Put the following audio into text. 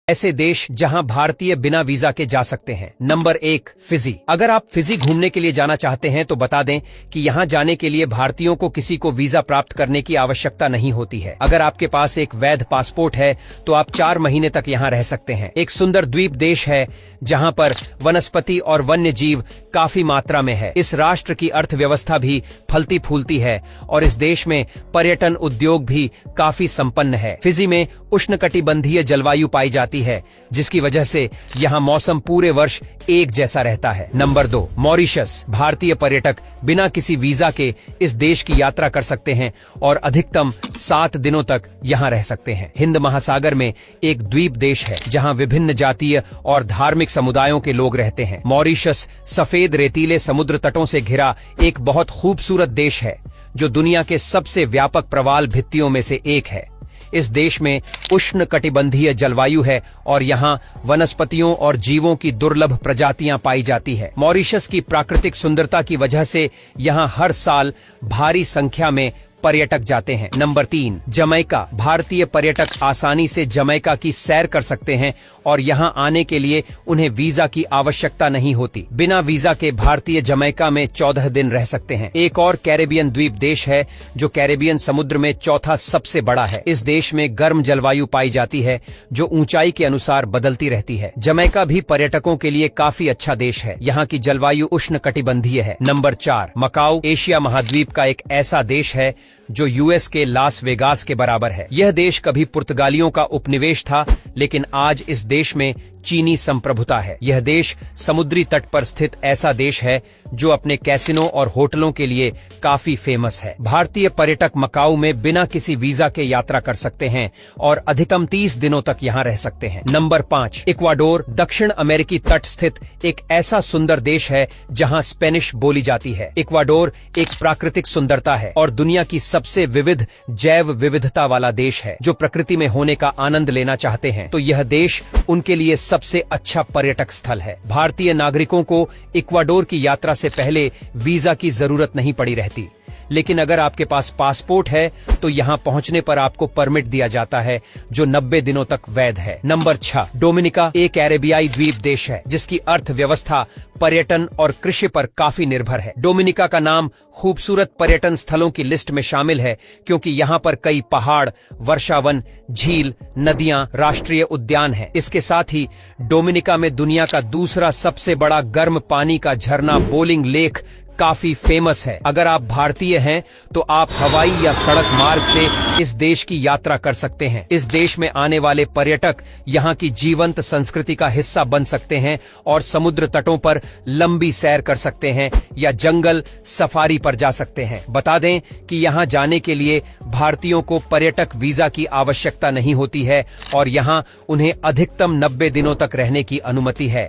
ऐसे देश जहां भारतीय बिना वीजा के जा सकते हैं। Number 1, Fiji. अगर आप फिजी घूमने के लिए जाना चाहते हैं तो बता दें कि यहां जाने के लिए भारतीयों को किसी को वीजा प्राप्त करने की आवश्यकता नहीं होती है। अगर आपके पास एक वैध पासपोर्ट है तो आप 4 महीने तक यहां रह सकते हैं। एक सुंदर द्वीप देश है जहां पर वनस्पति और वन्य जीव काफी मात्रा में है। इस राष्ट्र की अर्थव्यवस्था भी फलती फूलती है और इस देश में पर्यटन उद्योग भी काफी संपन्न है। फिजी में उष्णकटिबंधीय जलवायु पाई जाती है जिसकी वजह से यहाँ मौसम पूरे वर्ष एक जैसा रहता है। Number 2, Mauritius. भारतीय पर्यटक बिना किसी वीजा के इस देश की यात्रा कर सकते हैं और अधिकतम 7 दिनों तक यहाँ रह सकते हैं। हिंद महासागर में एक द्वीप देश है जहाँ विभिन्न जातीय और धार्मिक समुदायों के लोग रहते हैं। मॉरिशस सफेद रेतीले समुद्र तटों से घिरा एक बहुत खूबसूरत देश है जो दुनिया के सबसे व्यापक प्रवाल भित्तियों में से एक है। इस देश में उष्णकटिबंधीय जलवायु है और यहाँ वनस्पतियों और जीवों की दुर्लभ प्रजातियां पाई जाती है। मॉरिशस की प्राकृतिक सुंदरता की वजह से यहाँ हर साल भारी संख्या में पर्यटक जाते हैं। Number 3, Jamaica. भारतीय पर्यटक आसानी से जमैका की सैर कर सकते हैं और यहाँ आने के लिए उन्हें वीजा की आवश्यकता नहीं होती। बिना वीजा के भारतीय जमैका में 14 दिन रह सकते हैं। एक और कैरेबियन द्वीप देश है जो कैरेबियन समुद्र में चौथा सबसे बड़ा है। इस देश में गर्म जलवायु पाई जाती है जो ऊंचाई के अनुसार बदलती रहती है। जमैका भी पर्यटकों के लिए काफी अच्छा देश है। यहाँ की जलवायु उष्णकटिबंधीय है। नंबर 4, मकाऊ। एशिया महाद्वीप का एक ऐसा देश है जो यूएस के लास वेगास के बराबर है। यह देश कभी पुर्तगालियों का उपनिवेश था लेकिन आज इस देश में चीनी संप्रभुता है। यह देश समुद्री तट पर स्थित ऐसा देश है जो अपने कैसिनो और होटलों के लिए काफी फेमस है। भारतीय पर्यटक मकाऊ में बिना किसी वीजा के यात्रा कर सकते हैं और अधिकतम 30 दिनों तक यहाँ रह सकते हैं। Number 5, Ecuador. दक्षिण अमेरिकी तट स्थित एक ऐसा सुंदर देश है जहाँ स्पेनिश बोली जाती है। इक्वाडोर एक प्राकृतिक सुंदरता है और दुनिया की सबसे विविध जैव विविधता वाला देश है। जो प्रकृति में होने का आनंद लेना चाहते हैं तो यह देश उनके लिए सबसे अच्छा पर्यटक स्थल है। भारतीय नागरिकों को इक्वाडोर की यात्रा से पहले वीजा की जरूरत नहीं पड़ी रहती, लेकिन अगर आपके पास पासपोर्ट है तो यहाँ पहुंचने पर आपको परमिट दिया जाता है जो 90 दिनों तक वैध है। नंबर 6, डोमिनिका। एक कैरेबियाई द्वीप देश है जिसकी अर्थव्यवस्था पर्यटन और कृषि पर काफी निर्भर है। डोमिनिका का नाम खूबसूरत पर्यटन स्थलों की लिस्ट में शामिल है क्योंकि यहाँ पर कई पहाड़, वर्षावन, झील, नदियां, राष्ट्रीय उद्यान हैं। इसके साथ ही डोमिनिका में दुनिया का दूसरा सबसे बड़ा गर्म पानी का झरना बोलिंग लेक काफी फेमस है। अगर आप भारतीय हैं तो आप हवाई या सड़क मार्ग से इस देश की यात्रा कर सकते हैं। इस देश में आने वाले पर्यटक यहाँ की जीवंत संस्कृति का हिस्सा बन सकते हैं और समुद्र तटों पर लंबी सैर कर सकते हैं या जंगल सफारी पर जा सकते हैं। बता दें कि यहाँ जाने के लिए भारतीयों को पर्यटक वीजा की आवश्यकता नहीं होती है और यहाँ उन्हें अधिकतम 90 दिनों तक रहने की अनुमति है।